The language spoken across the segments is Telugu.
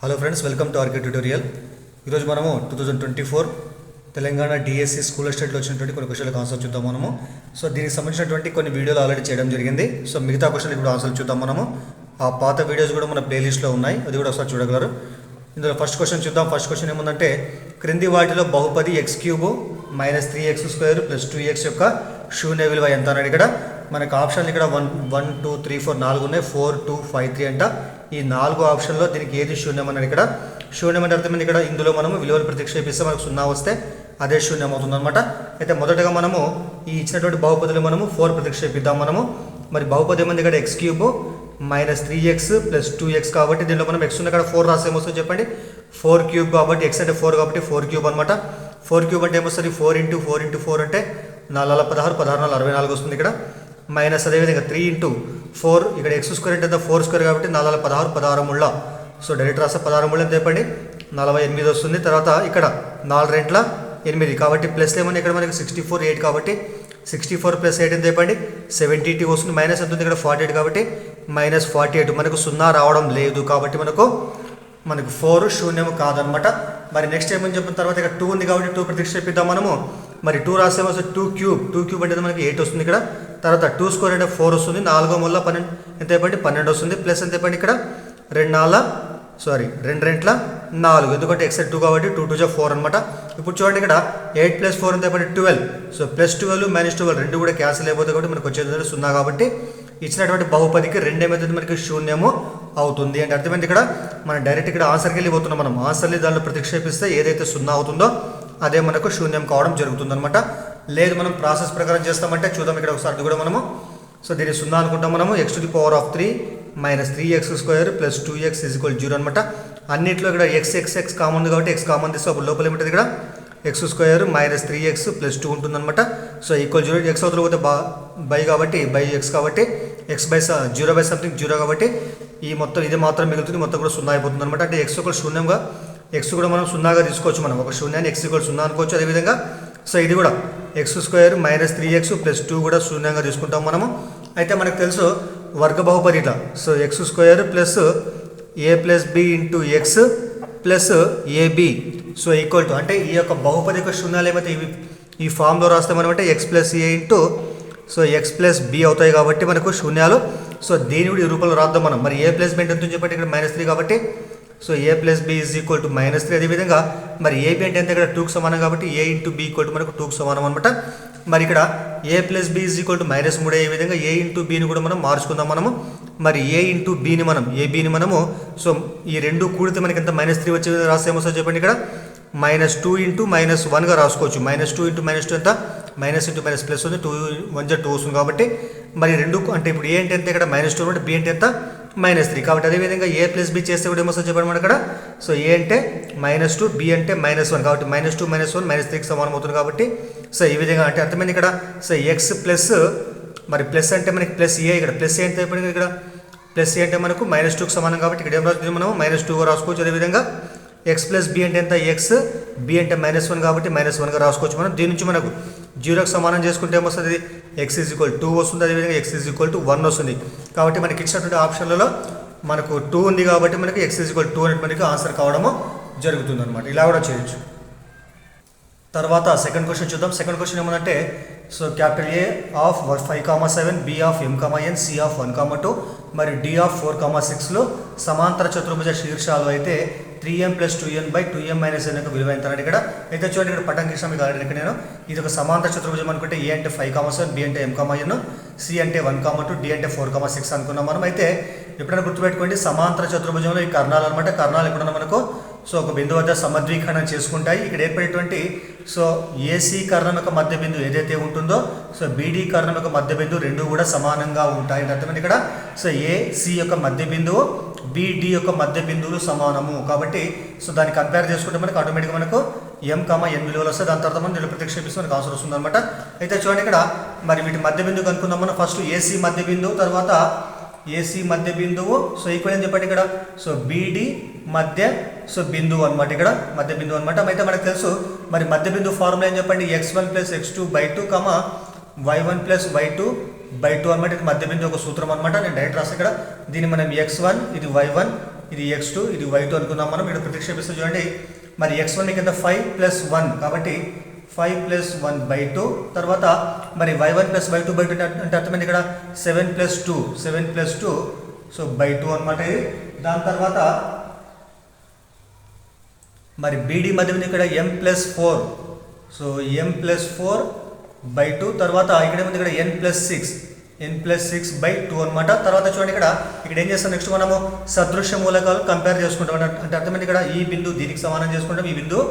Hello friends, welcome to RK tutorial. ఈరోజు మనము 2024 తెలంగాణ డిఎస్సి స్కూల్ స్టేట్లో వచ్చినటువంటి కొన్ని క్వశ్చన్లకు ఆన్సర్ చూద్దాం మనము. సో దీనికి సంబంధించినటువంటి కొన్ని వీడియోలు ఆల్రెడీ చేయడం జరిగింది. సో మిగతా క్వశ్చన్లు ఇప్పుడు ఆన్సర్ చూద్దాం మనము. ఆ పాత వీడియోస్ కూడా మన ప్లేలిస్ట్లో ఉన్నాయి, అది కూడా ఒకసారి చూడగలరు. ఇందులో ఫస్ట్ క్వశ్చన్ చూద్దాం. ఫస్ట్ క్వశ్చన్ ఏముందంటే, క్రింది వాటిలో బహుపది x³ - 3x² + 2x యొక్క శూన్య విలువ ఎంత అన్నాడు. ఇక్కడ మనకు ఆప్షన్లు ఇక్కడ 1, 2, 3, 4 4 ఉన్నాయి. 4, 2, 5, 3 అంట. ఈ 4 ఆప్షన్లో దీనికి ఏది శూన్యం అన్నాడు. ఇక్కడ శూన్యం అంటే అర్థమైంది. ఇక్కడ ఇందులో మనము విలువలు ప్రతిక్షేపిస్తే మనకు 0 వస్తే అదే శూన్యం అవుతుంది అనమాట. అయితే మొదటగా మనము ఈ ఇచ్చినటువంటి బహుపదులు మనము 4 ప్రతిక్షేపిద్దాం మనము. మరి బహుపది ఏముంది ఇక్కడ x³ - 3x + 2x కాబట్టి దీనిలో మనం x ఉన్న ఇక్కడ 4 రాస్తే ఏమొస్తుంది చెప్పండి. 4³ కాబట్టి x అంటే 4 కాబట్టి 4³ అనమాట. 4³ అంటే ఏమొస్తుంది, 4 × 4 × 4 అంటే 4 16, 16 64 వస్తుంది ఇక్కడ. మైనస్ అదేవిధంగా 3 × 4 ఇక్కడ x² అంటే 4² కాబట్టి 4 16, 16 ముళ్ళ. సో డైరెక్ట్ రాస్తే 16 ముళ్ళ ఎంత చెప్పండి, 48 వస్తుంది. తర్వాత ఇక్కడ 4 రెంట్ల 8 కాబట్టి ప్లస్ ఏమని ఇక్కడ మనకి 64, 8 కాబట్టి 64 + 8 ఎంత చెప్పండి, 72 వస్తుంది. మైనస్ ఎంత ఉంది ఇక్కడ 48 కాబట్టి -48. మనకు 0 రావడం లేదు కాబట్టి మనకు 4 శూన్యము కాదనమాట. మరి నెక్స్ట్ ఏమని చెప్పిన తర్వాత ఇక్కడ 2 ఉంది కాబట్టి 2 ప్రతిక్షేపిద్దాం మనము. మరి 2 రాసేమో 2³ అంటే మనకి 8 వస్తుంది ఇక్కడ. తర్వాత 2² అంటే 4 వస్తుంది. 4 ముళ్ళ 12 ఎంత చెప్పండి, 12 వస్తుంది. ప్లస్ ఎంత చెప్పండి ఇక్కడ 2 రెంట్ల 4 ఎందుకంటే x 2 కాబట్టి 2 2 4 అనమాట. ఇప్పుడు చూడండి ఇక్కడ 8 + 4 ఎంత చెప్పండి 12. సో +12 - 12 రెండు కూడా క్యాన్సిల్ అయిపోతుంది కాబట్టి మనకు వచ్చేది 0 కాబట్టి ఇచ్చినటువంటి బహుపదికి 2 ఏమవుతుంది మనకి శూన్యము అవుతుంది. అంటే అర్థమైంది. ఇక్కడ మనం డైరెక్ట్ ఇక్కడ ఆన్సర్కి వెళ్ళిపోతున్నాం. మనం ఆన్సర్ని దానిలో ప్రతిక్షేపిస్తే ఏదైతే 0 అవుతుందో అదే మనకు శూన్యం కావడం జరుగుతుంది అనమాట. లేదు మనం ప్రాసెస్ ప్రకారం చేస్తామంటే చూద్దాం ఇక్కడ ఒకసారి అది కూడా మనము. సో దీన్ని 0 అనుకుంటాం మనము. x³ - 3x² + 2x = 0 అనమాట. అన్నింటిలో ఇక్కడ x కామన్ ఉంది కాబట్టి x కామన్ తీస్తే అప్పుడు లోపల ఏమిటది ఇక్కడ x² - 3x + 2 ఉంటుంది అనమాట. సో =0. x అవతల పోతే బై కాబట్టి బై x కాబట్టి x/0/something 0 కాబట్టి ఈ మొత్తం ఇది మాత్రం మిగులుతుంది. మొత్తం కూడా 0 అయిపోతుంది అనమాట. అంటే x ఒక శూన్యంగా x కూడా మనం 0గా తీసుకోవచ్చు. మనం ఒక శూన్యాన్ని x = 0 అనుకోవచ్చు. అదేవిధంగా సో ఇది కూడా x² - 3x + 2 కూడా శూన్యంగా తీసుకుంటాం మనము. అయితే మనకు తెలుసు వర్గ బహుపది ఇట్లా. So x² + a + b × x + ab so equal to అంటే ఈ యొక్క బహుపది యొక్క శూన్యాలు ఏమైతే ఇవి ఈ ఫామ్లో రాస్తే మనం అంటే x + a × x + b అవుతాయి కాబట్టి మనకు శూన్యాలు. సో దీని కూడా ఈ రూపంలో రాద్దాం మనం. మరి a + b అంటే ఎంత చెప్పండి ఇక్కడ -3 కాబట్టి సో a + b = -3. అదేవిధంగా మరి ab అంటే ఎంత ఇక్కడ 2కి సమానం కాబట్టి a × b = మనకు 2కి సమానం అనమాట. మరి ఇక్కడ a + b = -3. ఏ విధంగా a × bని కూడా మనం మార్చుకుందాం మనము. మరి a × bని మనం abని మనము సో ఈ రెండు కూడితే మనకి ఎంత -3 వచ్చే విధంగా రాస్తే ఏమొస్తుందో చెప్పండి. ఇక్కడ -2 × -1గా రాసుకోవచ్చు. -2 × -2 ఎంత మైనస్ ఇంటూ మైనస్ ప్లస్ ఉంది. 2 1 2 వస్తుంది కాబట్టి మరి రెండు అంటే ఇప్పుడు ఏ అంటే ఎంత ఇక్కడ -2 అంటే బి అంటే ఎంత -3 కాబట్టి అదేవిధంగా a + b చేస్తే కూడా ఏమొస్తుంది చెప్పండి మనం ఇక్కడ. సో a అంటే -2 b అంటే -1 కాబట్టి -2 - 1 -3కి సమానం అవుతుంది కాబట్టి సో ఈ విధంగా అంటే అర్థమైంది ఇక్కడ. సో x ప్లస్ మరి ప్లస్ అంటే మనకి ప్లస్ a ఇక్కడ ప్లస్ a అంటే చెప్పండి ఇక్కడ ప్లస్ a అంటే మనకు -2కి సమానం కాబట్టి ఇక్కడ ఏం రాస్తుంది మనం -2గా రాసుకోవచ్చు. అదేవిధంగా x + b అంటే ఎంత x b అంటే -1 కాబట్టి -1గా రాసుకోవచ్చు మనం. దీని నుంచి మనకు 0కి సమానం చేసుకుంటే ఏమొస్తుంది, x = 2 వస్తుంది. అదేవిధంగా x = 1 వస్తుంది. కాబట్టి మనకి ఇచ్చినటువంటి ఆప్షన్లలో మనకు 2 ఉంది కాబట్టి మనకి x = 2 అనేది మనకి ఆన్సర్ కావడము జరుగుతుంది అనమాట. ఇలా కూడా చేయొచ్చు. తర్వాత సెకండ్ క్వశ్చన్ చూద్దాం. సెకండ్ క్వశ్చన్ ఏమంటే, so A of 5,7 B of M, C of 1,2 మరియు D ఆఫ్ 4,6లో సమాంతర చతుర్భుజ శీర్షాలు అయితే 3m + 2n/2m - n యొక్క విలువ ఎంత అన్నాడు ఇక్కడ. అయితే చూడండి ఇక్కడ పటం గీసిన మీకు ఆల్రెడీ ఇక్కడ నేను ఇది ఒక సమాంతర చతుర్భుజం అనుకుంటే A అంటే 5,7 B అంటే M, N C అంటే 1,2 D అంటే 4,6 అనుకున్నాం మనం. అయితే ఎప్పుడైనా గుర్తుపెట్టుకోండి సమాంతర చతుర్భుజంలో ఈ కర్ణాలు అనమాట. కర్ణాలు ఎప్పుడన్నా మనకు సో ఒక బిందువు వద్ద సమద్వికరణం చేసుకుంటాయి. ఇక్కడ ఏర్పడేటువంటి సో ఏసీ కర్ణం యొక్క మధ్య బిందువు ఏదైతే ఉంటుందో సో బీడీ కర్ణం యొక్క మధ్య బిందువు రెండు కూడా సమానంగా ఉంటాయి అర్థమైంది ఇక్కడ. సో ఏసీ యొక్క మధ్య బిందువు బీడీ యొక్క మధ్య బిందువులు సమానము కాబట్టి సో దాన్ని కంపేర్ చేసుకుంటే మనకు ఆటోమేటిక్గా మనకు M, N విలువలు వస్తాయి. దాని తర్వాత మనం దీనిలో ప్రతిక్షేపిస్తే మనకు ఆన్సర్ వస్తుంది అనమాట. అయితే చూడండి ఇక్కడ మరి వీటి మధ్య బిందువు కనుక్కుందాం మనం. ఫస్ట్ ఏసీ మధ్య బిందువు, తర్వాత ఏసీ మధ్య బిందువు సో ఈక్వల్ అని చెప్పండి ఇక్కడ. సో బీడీ మధ్య సో బిందువు అనమాట. ఇక్కడ మధ్య బిందువు అనమాట. అయితే మనకు తెలుసు మరి మధ్య బిందువు ఫార్ములా ఏం చెప్పండి, x1 + x2/2, y1 + y2/2 అనమాట. ఇది మధ్య బిందువు ఒక సూత్రం అనమాట. నేను డైరెక్ట్ రాస్తాను ఇక్కడ. దీన్ని మనం x1 ఇది y1 ఇది x2 ఇది y2 అనుకుందాం మనం. ఇక్కడ ప్రతిక్షేపిస్తే చూడండి మరి x1 కింద 5 + 1 కాబట్టి 5 + 1/2 తర్వాత మరి y1 + y2/2 అంటే అర్థమైంది ఇక్కడ 7 + 2 సో /2 అనమాట. దాని తర్వాత మరి బీడీ మధ్య ఇక్కడ m+4 సో m+4/2 తర్వాత ఇక్కడ ఏముంది ఇక్కడ n+6/2 అనమాట. తర్వాత చూడండి ఇక్కడ ఏం చేస్తాం నెక్స్ట్ మనము సదృశ్య మూలకాలు కంపేర్ చేసుకుంటాం. అంటే అర్థమైంది ఇక్కడ ఈ బిందువు దీనికి సమానం చేసుకుంటాం, ఈ బిందువు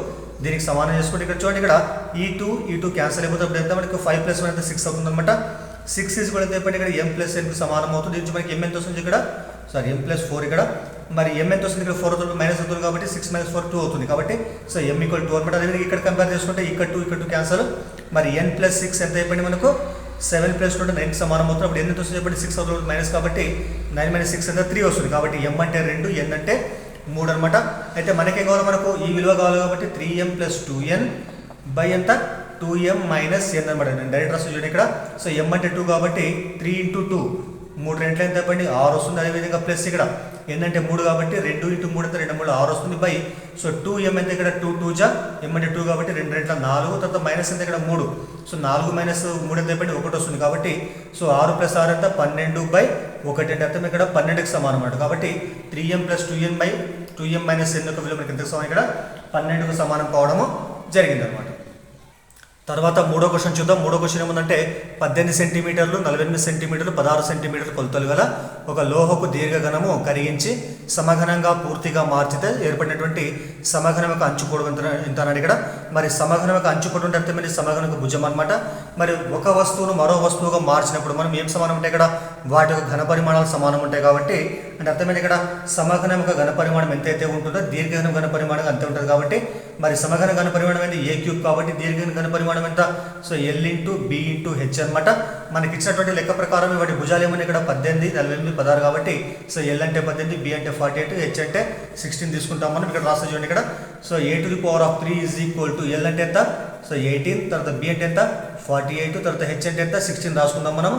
దీనికి సమానం చేసుకుంటే ఇక్కడ చూడండి ఇక్కడ ఈ2 క్యాన్సిల్ అయిపోతే ఎంత మనకి 5 + 1 అంటే 6 అవుతుంది అనమాట. 6 ఈజ్ కూడా ఎంత అయిపోయింది ఇక్కడ m+n సమానం అవుతుంది. దీనికి మనకి m ఎంత వస్తుంది ఇక్కడ m+4 ఇక్కడ మరి m ఎంత వస్తుంది ఇక్కడ 4 అవుతుంది మైనస్ అవుతుంది కాబట్టి 6 - 4 2 అవుతుంది కాబట్టి సో m = 2 అనమాట. అదేవిధంగా ఇక్కడ కంపేర్ చేసుకుంటే ఇక్కడ 2 క్యాన్సల్ మరి n+6 ఎంత అయిపోయింది మనకు 7 + 2 అంటే 9 సమానం అవుతుంది. అప్పుడు n ఎంత వస్తుంది చెప్పండి 6 అవుతుంది మైనస్ కాబట్టి 9 - 6 అంటే 3 వస్తుంది కాబట్టి m అంటే 2 n అంటే 3 అనమాట. అయితే మనకేం కావాలి మనకు ఈ విలువ కావాలి కాబట్టి 3m + 2n ఎంత 2m - n అనమాట. నేను డైరెక్ట్ రాసి చూడండి ఇక్కడ సో m అంటే 2 కాబట్టి 3 × 2 3 రెంట్లు ఎంత చెప్పండి 6 వస్తుంది. అదేవిధంగా ప్లస్ ఇక్కడ n అంటే 3 కాబట్టి 2 × 3 అంటే 2 3 6 వస్తుంది బై సో 2m ఎంత ఇక్కడ 2 2 జా m అంటే 2 కాబట్టి 2 రెంట్ల 4 తర్వాత మైనస్ ఎంత ఇక్కడ 3 సో 4 - 3 ఎంత చెప్పండి 1 వస్తుంది కాబట్టి సో 6 + 6 ఎంత 12/1 అంటే అర్థం ఇక్కడ 12కి సమానం అన్నమాట. కాబట్టి 3m + 2n - n యొక్క విలువ మనకి ఎంత సమానం ఇక్కడ 12కు సమానం కావడము జరిగింది అనమాట. తర్వాత మూడో క్వశ్చన్ చూద్దాం. మూడో క్వశ్చన్ ఏముందంటే 18 సెంటీమీటర్లు 48 సెంటీమీటర్లు 16 సెంటీమీటర్లు కొలతలు గల ఒక లోహపు దీర్ఘఘనము కరిగించి సమఘనంగా పూర్తిగా మార్చితే ఏర్పడినటువంటి సమఘనం యొక్క అంచు పొడవు ఎంత అన్నాడు ఇక్కడ. మరి సమఘనం యొక్క అంచు పొడవు అంటే అర్థమైంది సమఘనం యొక్క భుజం అనమాట. మరి ఒక వస్తువును మరో వస్తువుగా మార్చినప్పుడు మనం ఏం సమానం ఉంటాయి ఇక్కడ వాటి యొక్క ఘన పరిమాణాలు సమానం ఉంటాయి కాబట్టి అంటే అర్థమైంది ఇక్కడ సమఘనం యొక్క ఘన పరిమాణం ఎంతైతే ఉంటుందో దీర్ఘఘనం ఘన పరిమాణం అంతే ఉంటుంది కాబట్టి మరి సమఘన ఘన పరిమాణం అనేది a³ కాబట్టి దీర్ఘఘన ఘన పరిమాణం ఎంత సో l × b × h అనమాట. మనకి ఇచ్చినటువంటి లెక్క ప్రకారం వాటి భుజాలు ఏమన్నా ఇక్కడ 18 48 16 కాబట్టి సో l అంటే 18 b అంటే 48 h అంటే 16 తీసుకుంటాం మనం. ఇక్కడ రాసి చూడండి ఇక్కడ సో a⁴ l అంటే ఎంత సో 18 తర్వాత b అంటే ఎంత 48 తర్వాత h అంటే ఎంత 16 రాసుకుందాం మనం.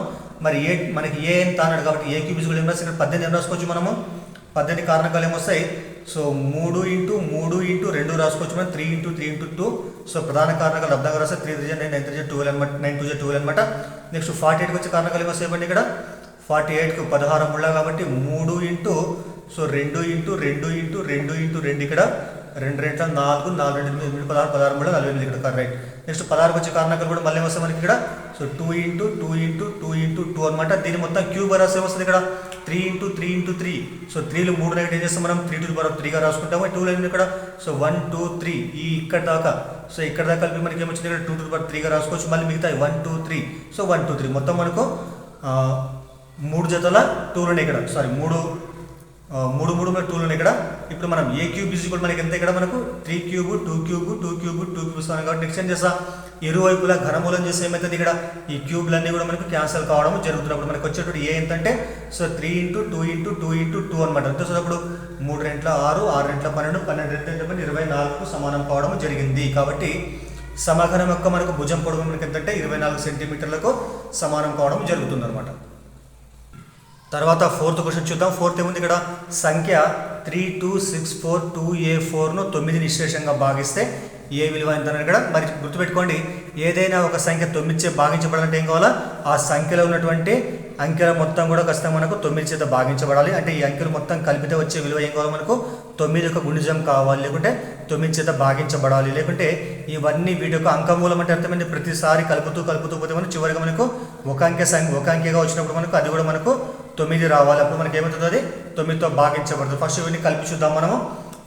మరి మనకి a ఎంత అన్నాడు కాబట్టి a³ కూడా ఏం రాసి ఇక్కడ 18 ఏం రాసుకోవచ్చు మనము 18 కారణకాలు ఏమొస్తాయి సో 3 × 3 × 2 రాసుకోవచ్చు మనం 3 × 3 × 2 సో ప్రధాన కారణకాలు లబ్ధంగా రాస్తే 3 × 9 9 × 12 అనమాట 9 × 12 అనమాట. నెక్స్ట్ 48కి వచ్చే కారణకాలు ఏమొస్తాయి చెప్పండి ఇక్కడ 48కు 16 ముళ్ళ కాబట్టి 3 × సో 2 × 2 × 2 × 2 ఇక్కడ 2 రెంట్ల 4 4 2 8 16 16 ముళ్ళ 48 ఇక్కడ రైట్. నెక్స్ట్ 16కి వచ్చే కారణకాలు కూడా మళ్ళీ వస్తాయి మనకి ఇక్కడ సో 2 × 2 × 2 × 2 అనమాట. దీని మొత్తం క్యూబ్ రాస్తే వస్తుంది ఇక్కడ 3 × 3 × 3 సో 3లు 3 నెగటివ్ చేస్తాం మనం 3⁴ రాసుకుంటాము. 2 లైన్ ఇక్కడ సో 1 2 3 ఈ ఇక్కడ దాకా సో ఇక్కడ దాకా కలిపి మనకి ఏమొచ్చింది ఇక్కడ 2⁴ రాసుకోవచ్చు. మళ్ళీ మిగతా 1 2 3 సో 1 2 3 మొత్తం మనకు 3 జతల 2లు ఉన్నాయి ఇక్కడ సారీ 3 2లు ఉన్నాయి ఇక్కడ. ఇప్పుడు మనం a³ మనకి ఎంత ఇక్కడ మనకు 3³ 2³ కాబట్టి నెక్స్ట్ ఏం చేస్తా ఇరువైపులా ఘనమూలం చేస్తే ఏమవుతుంది ఇక్కడ ఈ క్యూబ్లన్నీ కూడా మనకు క్యాన్సల్ కావడం జరుగుతున్నప్పుడు మనకు వచ్చేటప్పుడు ఏ ఎంత అంటే సో 3 × 2 × 2 × 2 అనమాట. అంతే సో అప్పుడు 3 రెంట్ల 6 6 రెంట్ల 12 12 రెంట్ల 24కు సమానం కావడం జరిగింది. కాబట్టి సమఘనం యొక్క మనకు భుజం పొడవు మనకి ఎంతంటే 24 సెంటీమీటర్లకు సమానం కావడం జరుగుతుంది అనమాట. తర్వాత 4th క్వశ్చన్ చూద్దాం. 4th ఏముంది ఇక్కడ సంఖ్య 32642a4ను 9 నిశ్శేషంగా భాగిస్తే ఏ విలువ ఎంత ఇక్కడ. మరి గుర్తుపెట్టుకోండి ఏదైనా ఒక సంఖ్య 9చే భాగించబడాలంటే ఏం కావాలా ఆ సంఖ్యలో ఉన్నటువంటి అంకెల మొత్తం కూడా ఖచ్చితంగా మనకు 9 చేత భాగించబడాలి. అంటే ఈ అంకెలు మొత్తం కలిపితే వచ్చే విలువ ఏం కావాలి మనకు 9 యొక్క గుణిజం కావాలి లేకుంటే 9 చేత భాగించబడాలి. లేకుంటే ఇవన్నీ వీటి యొక్క అంకమూలం అంటే అర్థమైంది ప్రతిసారి కలుపుతూ పోతే మనం చివరిగా మనకు ఒక అంకెగా వచ్చినప్పుడు మనకు అది కూడా మనకు 9 రావాలి. అప్పుడు మనకి ఏమవుతుంది అది 9తో భాగించబడుతుంది. ఫస్ట్ ఇవన్నీ కలిపి చూద్దాం మనము.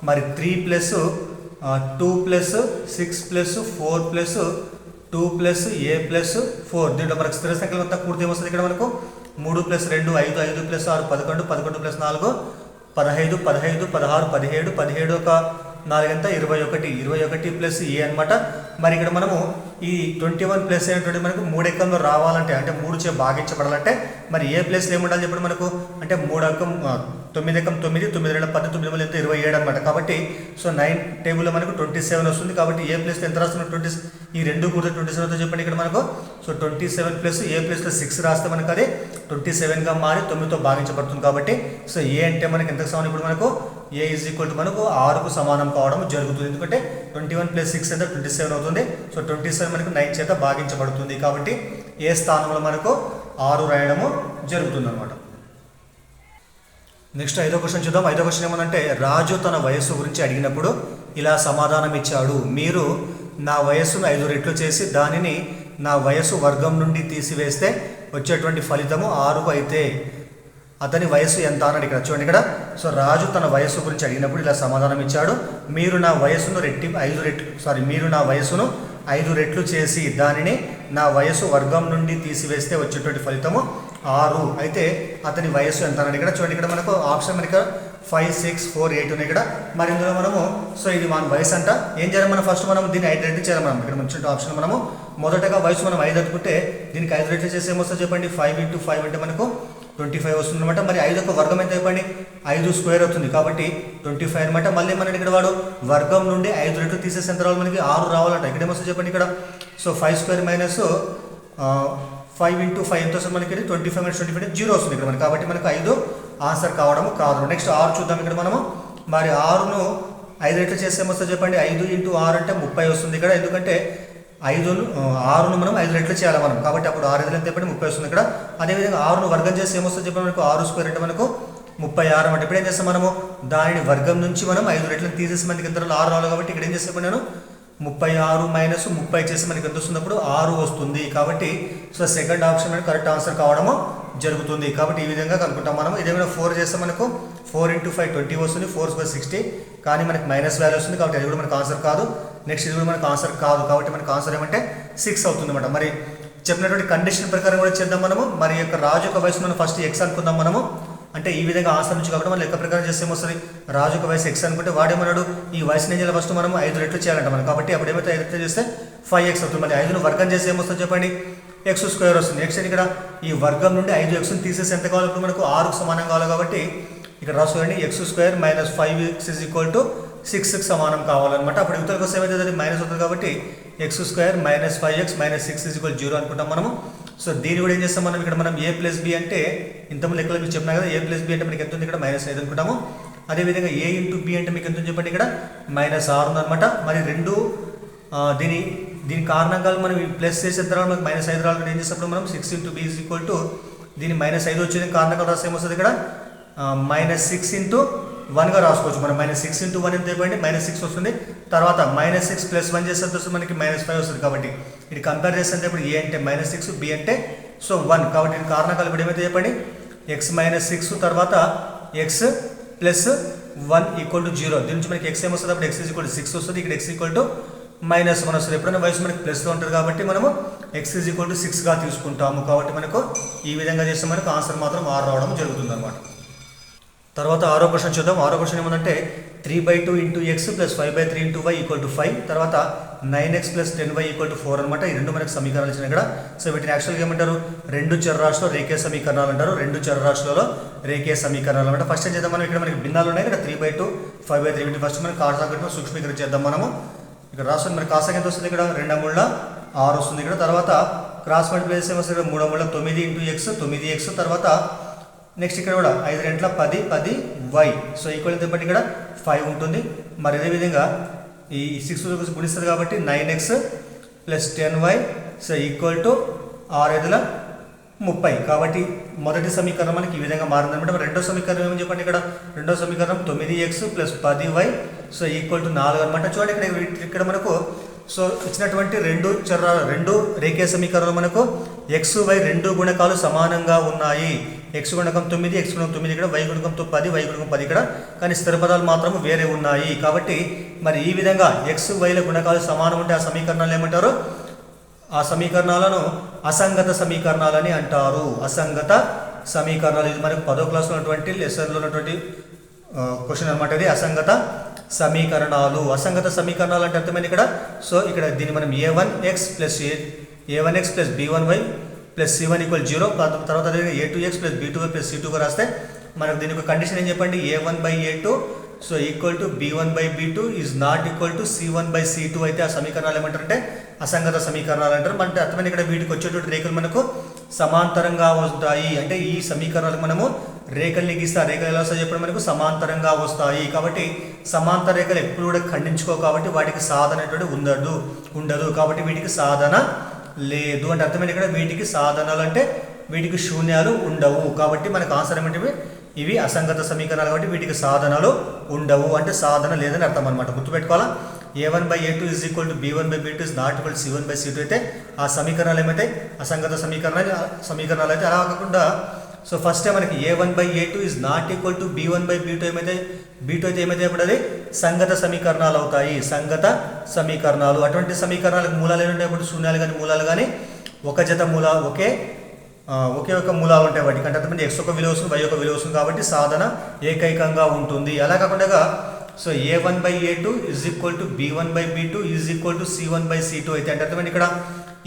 మరి 3 + 2 + 6 + 4 + 2 + a + 4 దీంట్లో మనకు స్థిర సంఖ్యలు మొత్తం పూర్తి ఏమొస్తుంది ఇక్కడ మనకు 3 + 2 5 5 + 6 11 11 + 4 15 15 16 17 17 ఒక 4 ఎంత 21 21 + a అనమాట. మరి ఇక్కడ మనము ఈ 21 ప్లస్ అయినటువంటి మనకు 3 అంకంలో రావాలంటే అంటే 3 చే భాగించబడాలంటే మరి ఏ ప్లేస్లో ఏముండాలి చెప్పండి మనకు అంటే 3 అంకం 9 ఎకం 9, 9 2 10, 9 మూడు ఎంత 27 అనమాట. కాబట్టి సో 9 టేబుల్లో మనకు 27 వస్తుంది. కాబట్టి ఏ ప్లస్ ఎంత రాస్తున్నాం 20, ఈ రెండు కూడా 27తో చెప్పండి ఇక్కడ మనకు. సో 27 ప్లస్ ఏ ప్లస్లో 6 రాస్తే మనకు అది 27గా మారి 9తో భాగించబడుతుంది. కాబట్టి సో ఏ అంటే మనకి ఎంతకు సమానం ఇప్పుడు మనకు ఏ ఈజ్ ఈక్వల్ టు మనకు 6కు సమానం కావడం జరుగుతుంది. ఎందుకంటే 21 ప్లస్ 6 ఎంత 27 అవుతుంది. సో 27 మనకు 9 చేత భాగించబడుతుంది. కాబట్టి ఏ స్థానంలో మనకు 6 రాయడము జరుగుతుంది అనమాట. నెక్స్ట్ 5వ క్వశ్చన్ చూద్దాం. 5వ క్వశ్చన్ ఏమనంటే రాజు తన వయస్సు గురించి అడిగినప్పుడు ఇలా సమాధానం ఇచ్చాడు. మీరు నా వయస్సును 5 రెట్లు చేసి దానిని నా వయస్సు వర్గం నుండి తీసివేస్తే వచ్చేటువంటి ఫలితము 6 అయితే అతని వయస్సు ఎంత అని ఇక్కడ చూడండి. ఇక్కడ సో రాజు తన వయస్సు గురించి అడిగినప్పుడు ఇలా సమాధానం ఇచ్చాడు. మీరు నా వయస్సును మీరు నా వయస్సును 5 రెట్లు చేసి దానిని నా వయస్సు వర్గం నుండి తీసివేస్తే వచ్చేటువంటి ఫలితము 6 అయితే అతని వయస్సు ఎంత అని ఇక్కడ చూడండి. ఇక్కడ మనకు ఆప్షన్ మనకి 5, 6, 4, 8 ఉన్నాయి ఇక్కడ. మరి ఇందులో మనము సో ఇది మన వయసు అంట. ఏం చేయాలి మనం ఫస్ట్ మనం దీన్ని 5 రెట్లు చేయాలి. మనం ఇక్కడ మంచి ఆప్షన్ మనము మొదటగా వయసు మనం 5 అనుకుంటే దీనికి 5 రెట్లు చేసి ఏమొస్తుందో చెప్పండి. 5 × 5 అంటే మనకు 25 వస్తుంది అనమాట. మరి 5 యొక్క వర్గం ఎంత చెప్పండి 5 స్క్వేర్ అవుతుంది. కాబట్టి 25 అనమాట. మళ్ళీ మనకి ఇక్కడ వాడు వర్గం నుండి 5 రెట్లు తీసేసి ఎంత రావాలి మనకి 6 రావాలంట. ఇక్కడ ఏమొస్తుంది చెప్పండి ఇక్కడ. సో 5 స్క్వేర్ మైనస్ 5 × 5 ఎంత వస్తుంది మనకి 25 మైనస్ 25 0 వస్తుంది ఇక్కడ మనకి. కాబట్టి మనకు 5 ఆన్సర్ కావడం కాదు. నెక్స్ట్ 6 చూద్దాం ఇక్కడ మనము. మరి 6ను 5 రెట్లు చేస్తే ఏమొస్తుంది చెప్పండి 5 × 6 అంటే 30 వస్తుంది ఇక్కడ. ఎందుకంటే 6ను మనం 5 రెట్లు చేయాలి మనం. కాబట్టి అప్పుడు 6 ఎంత చెప్పండి 30 వస్తుంది ఇక్కడ. అదేవిధంగా 6ను వర్గం చేస్తే ఏమొస్తుంది చెప్పండి మనకు 6 స్క్వేర్ అంటే మనకు 36 అంటే ఇప్పుడు ఏం చేస్తాం మనము దానిని వర్గం నుంచి మనం 5 రెట్లను తీసేసి మనకి ఎంత 6 రావాలి. కాబట్టి ఇక్కడ ఏం చేస్తాను నేను 36 మైనస్ 30 చేసి మనకి ఎంత వస్తుంది అప్పుడు 6 వస్తుంది. కాబట్టి సో సెకండ్ ఆప్షన్ మనకి కరెక్ట్ ఆన్సర్ కావడము జరుగుతుంది. కాబట్టి ఈ విధంగా కనుక్కుంటాం మనం. ఇదేమైనా 4 చేస్తే మనకు 4 × 5 20 వస్తుంది. 4 స్క్వేర్ 60 కానీ మనకి మైనస్ వాల్యూ వస్తుంది. కాబట్టి అది కూడా మనకు ఆన్సర్ కాదు. నెక్స్ట్ ఇది కూడా మనకు ఆన్సర్ కాదు. కాబట్టి మనకు ఆన్సర్ ఏమంటే 6 అవుతుంది అనమాట. మరి చెప్పినటువంటి కండిషన్ ప్రకారం కూడా చేద్దాం మనము. మరి యొక్క రాజు యొక్క వయసు మనం ఫస్ట్ ఎక్స్ అనుకుందాం మనము. అంటే ఈ విధంగా ఆన్సర్ నుంచి కాబట్టి మనం లెక్క ప్రకారం చేస్తే ఏమొస్తుంది రాజు యొక్క వయసు ఎక్స్ అనుకుంటే వాడేమన్నాడు ఈ వయసుని ఏం చేయాలి ఫస్ట్ మనం 5 రెట్లు చేయాలంట మనం. కాబట్టి అప్పుడు ఏమైతే 5 రెట్లు చేస్తే 5x అవుతుంది. మళ్ళీ 5ను వర్గం చేసి ఏమొస్తుంది చెప్పండి x స్క్వేర్ వస్తుంది. నెక్స్ట్ ఇక్కడ ఈ వర్గం నుండి 5xని తీసేసి ఎంత కావాలి ఇప్పుడు మనకు 6కు సమానం కావాలి. కాబట్టి ఇక్కడ రాసుకోండి x స్క్వేర్ మైనస్ 5x = 6కి సమానం కావాలన్నమాట. అప్పుడు ఇవతలకు వస్తే ఏమైతే అది మైనస్ అవుతుంది. కాబట్టి x square minus 5x minus 6 = 0 అనుకుంటాం మనము. సో దీన్ని కూడా ఏం చేస్తాం మనం ఇక్కడ మనం a + b అంటే ఇంతకుముందు లెక్కలో మీకు చెప్పినా కదా a + b అంటే మనకి ఎంత ఉంది ఇక్కడ -5 అనుకుంటాము. అదేవిధంగా a × b అంటే మీకు ఎంత ఉంది చెప్పండి ఇక్కడ -6 ఉందన్నమాట. మరి రెండు దీని కారణంగా మనం ప్లస్ చేసిన తర్వాత మనకు -5 రావాలి. ఏం చేసినప్పుడు మనం 6 × b = దీని -5 వచ్చేది కారణంగా రాస్తే ఏమొస్తుంది ఇక్కడ -6 × 1గా రాసుకోవచ్చు మనం. -6 × 1 ఎంత అయిపోయింది -6 వస్తుంది. తర్వాత -6 + 1 చేస్తే వస్తుంది మనకి -5 వస్తుంది. కాబట్టి ఇది కంపేర్ చేస్తే ఇప్పుడు a అంటే -6 b అంటే సో 1. కాబట్టి దీని కారణాలు ఇప్పుడు ఏమైతే చెప్పండి x - 6 తర్వాత x + 1 = 0. దీని నుంచి మనకి x ఏమొస్తుంది అప్పుడు x = 6 వస్తుంది. ఇక్కడ x = -1 వస్తుంది. ఎప్పుడైనా వయసు మనకి ప్లస్లో ఉంటుంది కాబట్టి మనము x = 6గా తీసుకుంటాము. కాబట్టి మనకు ఈ విధంగా చేస్తే మనకు ఆన్సర్ మాత్రం 6 రావడం జరుగుతుంది అనమాట. తర్వాత 6వ క్వశ్చన్ చూద్దాం. 6వ క్వశ్చన్ ఏమంటే 3/2 × x + 5/3 × y = 5. తర్వాత 9x + 10y = 4 అనమాట. ఈ రెండు మనకు సమీకరణాలు ఇచ్చినాయి ఇక్కడ. సో వీటిని యాక్చువల్గా ఏమంటారు రెండు చరరాశులలో రేఖీయ సమీకరణాలు అంటారు. రెండు చరరాశులలో రేఖీయ సమీకరణాలు అనమాట. ఫస్ట్ ఏం చేద్దాం మనం ఇక్కడ మనకి భిన్నాలు ఉన్నాయి ఇక్కడ 3/2 5/3 వీటిని ఫస్ట్ మనం కాసాగట్టును సూక్ష్మీకరణ చేద్దాం మనము. ఇక్కడ రాస్తుంది మరి కాసాగ ఎంత వస్తుంది ఇక్కడ 2 × 6 వస్తుంది ఇక్కడ. తర్వాత క్రాస్ మల్టిప్లై చేస్తే ఏమొస్తుంది 3 × 9 × x 9x. తర్వాత నెక్స్ట్ ఇక్కడ కూడా 5 × 10 10y. సో ఈక్వల్ ఎంత బట్టి ఇక్కడ 5 ఉంటుంది. మరి అదేవిధంగా ఈ 6 గుణిస్తుంది కాబట్టి 9x + 10y so equal to 6 × 30. కాబట్టి మొదటి సమీకరణం మనకి ఈ విధంగా మారిందనమాట. మరి రెండో సమీకరణం ఏమని చెప్పండి ఇక్కడ రెండో సమీకరణం 9x + 10y so equal to 4 అనమాట. చూడండి ఇక్కడ మనకు సో ఇచ్చినటువంటి రెండు రేఖీయ సమీకరణాలు మనకు x y రెండు గుణకాలు సమానంగా ఉన్నాయి. x గుణకం 9 x గుణకం 9 ఇక్కడ y గుణకంతో 10 y గుణకం 10 ఇక్కడ. కానీ స్థిర పదాలు మాత్రము వేరే ఉన్నాయి. కాబట్టి మరి ఈ విధంగా x yల గుణకాలు సమానం ఉంటే ఆ సమీకరణాలు ఏమంటారు ఆ సమీకరణాలను అసంగత సమీకరణాలని అంటారు. అసంగత సమీకరణాలు ఇది మనకు 10వ క్లాస్లో ఉన్నటువంటి లెసన్లో ఉన్నటువంటి క్వశ్చన్ అనమాట. ఇది అసంగత సమీకరణాలు. అసంగత సమీకరణాలు అంటే అర్థమైంది ఇక్కడ. సో ఇక్కడ దీన్ని మనం a1x + b1y + c1 = 0 తర్వాత a2x + b2y + c2గా రాస్తే మనకు దీని ఒక కండిషన్ ఏం చెప్పండి, A1/A2 so equal to B1/B2 is not equal to C1/C2 అయితే ఆ సమీకరణాలు ఏమంటారంటే అసంగత సమీకరణాలు అంటారు. అంటే అర్థమైంది ఇక్కడ వీటికి వచ్చేటువంటి రేఖలు మనకు సమాంతరంగా వస్తాయి. అంటే ఈ సమీకరణాలకు మనము రేఖల్ని గీస్తే ఆ రేఖలు ఎలా వస్తాయి చెప్పండి, మనకు సమాంతరంగా వస్తాయి. కాబట్టి సమాంతర రేఖలు ఎప్పుడు కూడా ఖండించుకో, కాబట్టి వాటికి సాధన అనేటువంటి ఉండదు. కాబట్టి వీటికి సాధన లేదు అంటే అర్థమైంది ఇక్కడ వీటికి సాధనాలు అంటే వీటికి శూన్యాలు ఉండవు. కాబట్టి మనకు ఆన్సర్ ఏమంటే ఇవి అసంగత సమీకరణాలు కాబట్టి వీటికి సాధనాలు ఉండవు అంటే సాధన లేదని అర్థం అనమాట. గుర్తుపెట్టుకోవాలా, A1/A2 is equal to B1/B2 is not equal to C1/C2 అయితే ఆ సమీకరణాలు ఏమైతే అసంగత సమీకరణాలు అయితే అలా కాకుండా సో ఫస్ట్ మనకి A1/A2 is not equal to B1/B2 B2 అయితే ఏమైతే ఇప్పుడు అది సంగత సమీకరణాలు అవుతాయి. సంగత సమీకరణాలు అటువంటి సమీకరణాలకు మూలాలు ఏమిటప్పుడు శూన్యాలు కానీ మూలాలు కానీ ఒక జత ఒకే ఒక మూలాలు ఉంటాయి. వాటికి అంటే అర్థమైంది x ఒక విలువ వస్తుంది, y ఒక విలువ వస్తుంది కాబట్టి సాధన ఏకైకంగా ఉంటుంది. అలా కాకుండా so A1/A2 is equal to B1/B2 is equal to C1/C2 అయితే అంటే అర్థమైంది ఇక్కడ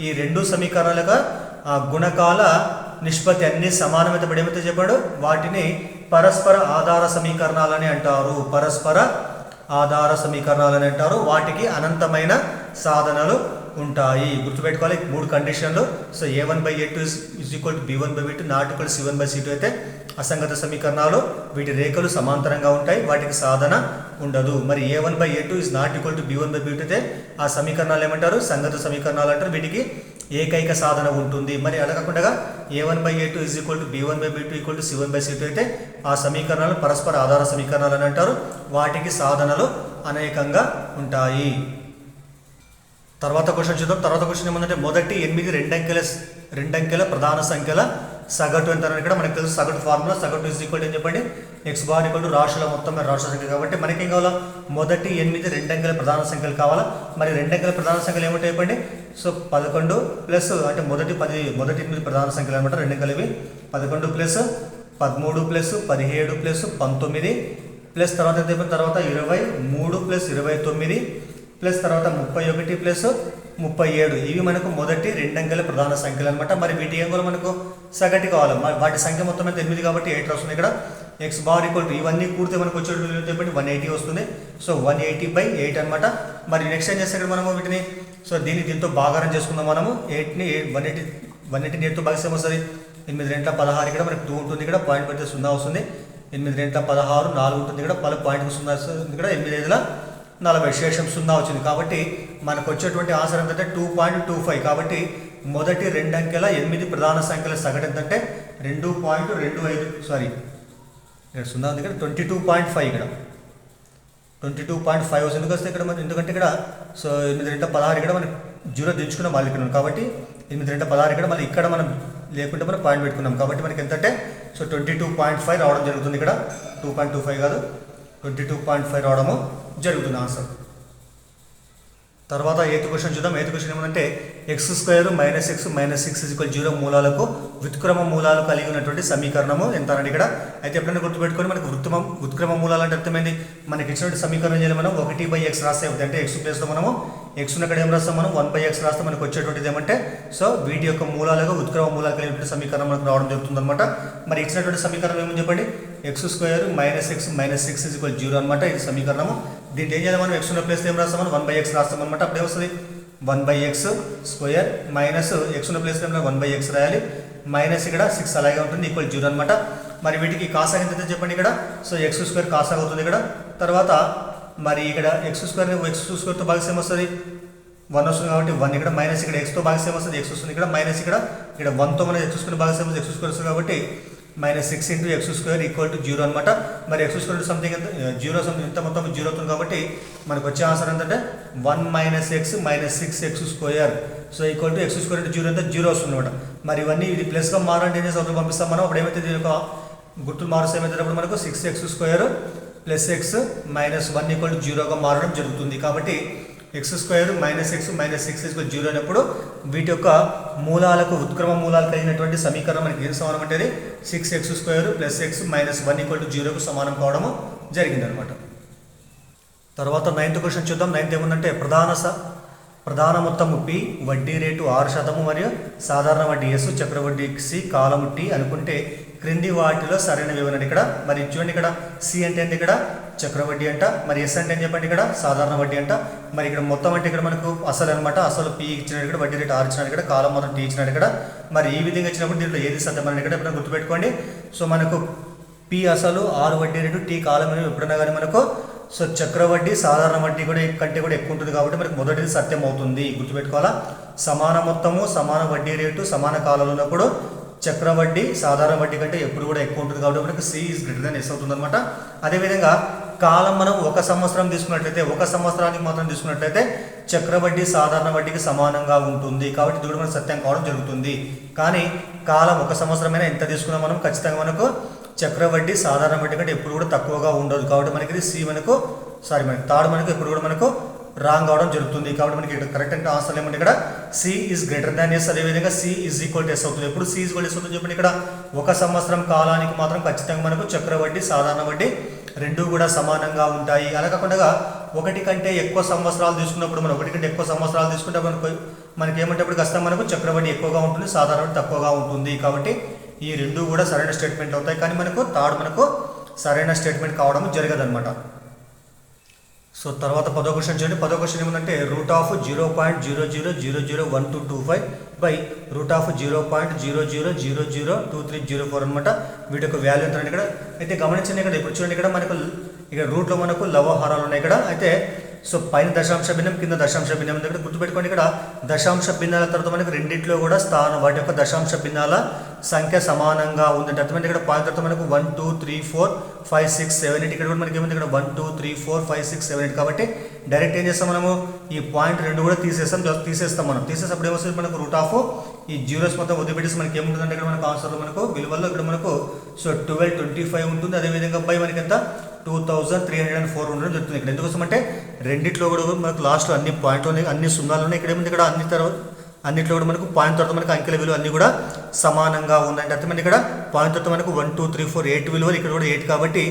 ఈ రెండు సమీకరణాలుగా గుణకాల నిష్పత్తి అన్ని సమానమైతే ఏమైతే చెప్పాడు వాటిని పరస్పర ఆధార సమీకరణాలని అంటారు. పరస్పర ఆధార సమీకరణాలని అంటారు. వాటికి అనంతమైన సాధనలు ఉంటాయి. గుర్తుపెట్టుకోవాలి మూడు కండిషన్లు. So A1/A2 is equal to B1/B2 not equal to C1/C2 అయితే అసంగత సమీకరణాలు, వీటి రేఖలు సమాంతరంగా ఉంటాయి, వాటికి సాధన ఉండదు. మరి A1/A2 is not equal to B1/B2 అయితే ఆ సమీకరణాలు ఏమంటారు, సంగత సమీకరణాలు అంటారు. వీటికి ఏకైక సాధన ఉంటుంది. మరి అలా కాకుండా A1/A2 is equal to B1/B2 equal to C1/C2 అయితే ఆ సమీకరణాలు పరస్పర ఆధార సమీకరణాలు అని అంటారు. వాటికి సాధనలు అనేకంగా ఉంటాయి. తర్వాత క్వశ్చన్ చూద్దాం. తర్వాత క్వశ్చన్ ఏమంటే మొదటి 8 రెండంకెల ప్రధాన సంఖ్యల సగటు ఎంత అని ఇక్కడ మనకు తెలుసు. సగటు ఫార్ములా సగటు ఈజ్ ఈక్వల్ అని చెప్పండి x బార్ ఈక్వల్ టు రాశుల మొత్తం రాశుల సంఖ్య కాబట్టి మనకి ఏం కావాలా, మొదటి 8 రెండంకెల ప్రధాన సంఖ్యలు కావాలా. మరి రెండంకెల ప్రధాన సంఖ్యలు ఏమిటో చెప్పండి. సో 11 ప్లస్ అంటే మొదటి 8 ప్రధాన సంఖ్యలు అనమాట రెండంకెలవి 11 ప్లస్ 13 ప్లస్ 17 ప్లస్ 19 ప్లస్ తర్వాత ఎంత అయిపోయిన తర్వాత 23 ప్లస్ 29 ప్లస్ తర్వాత 31 ప్లస్ 37 ఇవి మనకు మొదటి రెండంకెల ప్రధాన సంఖ్యలు అనమాట. మరి వీటి ఏం కూడా మనకు సగటు కావాలి. వాటి సంఖ్య మొత్తం అయితే 8 కాబట్టి 8 వస్తుంది. ఇక్కడ x బార్ ఈక్వల్ టు ఇవన్నీ కూడితే మనకు వచ్చేటువంటి చెప్పండి 180 వస్తుంది. సో 180/8 అనమాట. మరి నెక్స్ట్ ఏం చేస్తే ఇక్కడ మనము వీటిని సో దీంతో భాగారం చేసుకుందాం. మనము 8ని 180ని 8తో భాగిస్తే వస్తుంది 8 2 16 ఇక్కడ మనకు 2 ఉంటుంది. ఇక్కడ పాయింట్ పెడితే 0 వస్తుంది. 8 2 16 4 ఉంటుంది. ఇక్కడ పాయింట్ 0 వస్తుంది. ఇక్కడ 8 5 40 శేషం 0 వచ్చింది. కాబట్టి మనకు వచ్చేటువంటి ఆన్సర్ ఏంటంటే 2.25. కాబట్టి మొదటి రెండంకెల 8 ప్రధాన సంఖ్యల సగటు ఎంతంటే 2.25 సారీ ఇక్కడ 0 ఉంది. ఇక్కడ 22.5 ఇక్కడ 22.5 వస్తుంది. ఎందుకు వస్తే ఇక్కడ మనం ఎందుకంటే ఇక్కడ సో 8 2 16 ఇక్కడ మనం 0 దించుకున్నాం మళ్ళీ ఇక్కడ కాబట్టి 8 2 16 ఇక్కడ మళ్ళీ ఇక్కడ మనం లేకుంటే మనం పాయింట్ పెట్టుకున్నాం కాబట్టి మనకి ఎంతంటే సో 22.5 రావడం జరుగుతుంది. ఇక్కడ 2.25 కాదు 22.5 రావడము జరుగుతుంది ఆన్సర్. తర్వాత 8th క్వశ్చన్ చూద్దాం. 8th క్వశ్చన్ ఏమంటే x² - x - 6 0 మూలాలకు వ్యుత్క్రమ మూలాలు కలిగి ఉన్నటువంటి సమీకరణము ఎంత అని ఇక్కడ అయితే ఎప్పుడైనా గుర్తుపెట్టుకొని మనకు వ్యుత్క్రమ మూలాలు అంటే అర్థమైంది. మనకి ఇచ్చినటువంటి సమీకరణం చేయాలి మనం 1/x రాస్తే అంటే x ప్లేస్లో మనము x అక్కడ ఏం రాస్తాం మనం 1/x రాస్తే మనకు వచ్చేటువంటిది ఏమంటే సో వీటి యొక్క మూలాలుగా వ్యుత్క్రమ మూలాలు కలిగినటువంటి సమీకరణం మనకు రావడం జరుగుతుంది అనమాట. మరి ఇచ్చినటువంటి సమీకరణం ఏమని చెప్పండి, x² - x - 6 0 అనమాట. ఇది సమీకరణము. దీంట్లో ఏం చేయాలి మనం x ఉన్న ప్లేస్లో ఏం రాస్తాం మనం 1/x రాస్తాం అనమాట. అప్పుడే వస్తుంది 1/x² మైనస్ x ఉన్న ప్లేస్లో 1/x రాయాలి మైనస్ ఇక్కడ 6 అలాగే ఉంటుంది ఈక్వల్ 0 అనమాట. మరి వీటికి కాసాగ ఎంత చెప్పండి ఇక్కడ సో x² కాసాగ అవుతుంది ఇక్కడ. తర్వాత మరి ఇక్కడ x²తో భాగిస్తే ఏమొస్తుంది 1 వస్తుంది కాబట్టి 1 ఇక్కడ మైనస్ ఇక్కడ x తో భాగిస్తే ఏమొస్తుంది x వస్తుంది ఇక్కడ మైనస్ ఇక్కడ 1తో మనం x² భాగిస్తే x² వస్తుంది కాబట్టి -6 × x² = 0 అనమాట. మరి x² సంథింగ్ ఎంత 0 సంథింగ్ ఇంత మొత్తం 0 అవుతుంది కాబట్టి మనకు వచ్చే ఆన్సర్ ఏంటంటే 1 - x - 6x². So equal to x² × 0 అంటే 0 వస్తుంది అనమాట. మరి ఇవన్నీ ఇది ప్లస్గా మారంటే ఏం చేసి పంపిస్తాం మనం. అప్పుడు ఏమైతే దీని యొక్క గుర్తులు మారుస్తే ఏమైతే మనకు 6x² + x - 1 = 0గా మారడం జరుగుతుంది. కాబట్టి x² - x - 6 0 అయినప్పుడు వీటి యొక్క మూలాలకు ఉత్క్రమ మూలాలు కలిగినటువంటి సమీకరణం మనకి ఏం సమానం అంటే 6x² + x - 1 = 0కు సమానం కావడము జరిగిందనమాట. తర్వాత 9th క్వశ్చన్ చూద్దాం. 9th ఏముందంటే ప్రధాన మొత్తము p, వడ్డీ రేటు 6% మరియు సాధారణ వడ్డీ s, చక్రవడ్డీ c, కాలము t అనుకుంటే క్రింది వాటిలో సరైన వివరణ ఇక్కడ మరి చూడండి ఇక్కడ సి అంటే ఏంటి ఇక్కడ చక్రవడ్డీ అంట మరి ఎస్ అంటే ఏం చెప్పండి ఇక్కడ సాధారణ వడ్డీ అంట మరి ఇక్కడ మొత్తం అంటే ఇక్కడ మనకు అసలు అనమాట అసలు పి ఇచ్చినాడు ఇక్కడ వడ్డీ రేట్ ఆర్ ఇచ్చినాడు ఇక్కడ కాలం మొత్తం టీ ఇచ్చినాడు ఇక్కడ మరి ఈ విధంగా ఇచ్చినప్పుడు దీంట్లో ఏది సత్యమని ఇక్కడ ఎప్పుడైనా గుర్తుపెట్టుకోండి సో మనకు పి అసలు ఆరు వడ్డీ రేటు టీ కాలం అనేవి ఎప్పుడైనా కానీ మనకు సో చక్రవడ్డీ సాధారణ వడ్డీ కూడా కంటే కూడా ఎక్కువ ఉంటుంది కాబట్టి మనకు మొదటిది సత్యం అవుతుంది గుర్తుపెట్టుకోవాలా సమాన మొత్తము సమాన వడ్డీ రేటు సమాన కాలంలో ఉన్నప్పుడు చక్రవడ్డీ సాధారణ వడ్డీ కంటే ఎప్పుడు కూడా ఎక్కువ ఉంటుంది కాబట్టి మనకు C is greater than S అవుతుంది అనమాట అదేవిధంగా కాలం మనం ఒక సంవత్సరం తీసుకున్నట్లయితే ఒక సంవత్సరానికి మాత్రం తీసుకున్నట్లయితే చక్రవడ్డీ సాధారణ వడ్డీకి సమానంగా ఉంటుంది కాబట్టి ఇది కూడా మనకు సత్యం కావడం జరుగుతుంది కానీ కాలం ఒక సంవత్సరమైనా ఎంత తీసుకున్నా మనం ఖచ్చితంగా మనకు చక్రవడ్డీ సాధారణ వడ్డీ కంటే ఎప్పుడు కూడా తక్కువగా ఉండదు కాబట్టి మనకి సి మనకు మనకి థర్డ్ మనకు ఎప్పుడు కూడా మనకు రాంగ్ అవడం జరుగుతుంది కాబట్టి మనకి ఇక్కడ కరెక్ట్ అంటే ఆన్సర్ ఏమంటే ఇక్కడ C is greater than S అదేవిధంగా C is equal to S అవుతుంది ఎప్పుడు సి ఈజ్ ఈక్వల్ ఎస్ అవుతుంది చెప్పండి ఇక్కడ ఒక సంవత్సరం కాలానికి మాత్రం ఖచ్చితంగా మనకు చక్రవడ్డీ సాధారణ వడ్డీ రెండు కూడా సమానంగా ఉంటాయి అలా కాకుండా ఒకటి కంటే ఎక్కువ సంవత్సరాలు తీసుకున్నప్పుడు మనం ఒకటి కంటే ఎక్కువ సంవత్సరాలు తీసుకుంటే మనకి ఏమంటే ఖచ్చితంగా మనకు చక్రవడ్డీ ఎక్కువగా ఉంటుంది సాధారణ వడ్డీ తక్కువగా ఉంటుంది కాబట్టి ఈ రెండు కూడా సరైన స్టేట్మెంట్ అవుతాయి కానీ మనకు థర్డ్ మనకు సరైన స్టేట్మెంట్ కావడం జరగదన్నమాట సో తర్వాత 10వ క్వశ్చన్ చూడండి 10వ క్వశ్చన్ ఏమంటే √0.00001225 బై √0.00002304 అనమాట వీటి యొక్క వాల్యూ ఎంత ఇక్కడ అయితే గమనించండి ఇక్కడ ఇప్పుడు చూడండి ఇక్కడ మనకు ఇక్కడ రూట్లో మనకు లవహారాలు ఉన్నాయి ఇక్కడ అయితే సో పైన దశాంశ భిన్నం కింద దశాంశ భిన్నం ఇక్కడ గుర్తుపెట్టుకోండి ఇక్కడ దశాంశ భిన్నాల తర్వాత మనకు రెండింటిలో కూడా స్థానం వాటి యొక్క దశాంశ భిన్నాల సంఖ్య సమానంగా ఉందంటే అర్థమైంది ఇక్కడ పాయింట్ తర్వాత మనకు 1 2 3 4 5 6 7 8 ఇక్కడ కూడా మనకి ఏముంది ఇక్కడ 1 2 3 4 5 6 7 8 కాబట్టి డైరెక్ట్ ఏం చేస్తాం మనము ఈ పాయింట్ రెండు కూడా తీసేస్తాం మనం తీసేసినప్పుడు ఏమొస్తుంది మనకు రూట్ ఆఫ్ ఈ జీరోస్ మొత్తం వదిలిపెట్టేసి మనకి ఏముంటుందంటే ఇక్కడ మనకు ఆన్సర్లో మనకు విలువల్లో ఇక్కడ మనకు సో 1225 ఉంటుంది అదేవిధంగా బై మనకి ఎంత 2304 ఉండడం జరుగుతుంది ఇక్కడ ఎందుకోసం అంటే రెండిట్లో కూడా మనకు లాస్ట్లో అన్ని పాయింట్లు ఉన్నాయి అన్ని సున్నాలు ఉన్నాయి ఇక్కడ ఏముంది ఇక్కడ అన్నిట్లో కూడా మనకు పాయింట్ తర్వాత మనకు అంకెల విలువ అన్ని కూడా సమానంగా ఉన్నాయంటే అర్థమైంది ఇక్కడ పాయింట్ తర్వాత మనకు 1 2 3 4 8 విలువలు ఇక్కడ కూడా 8 కాబట్టి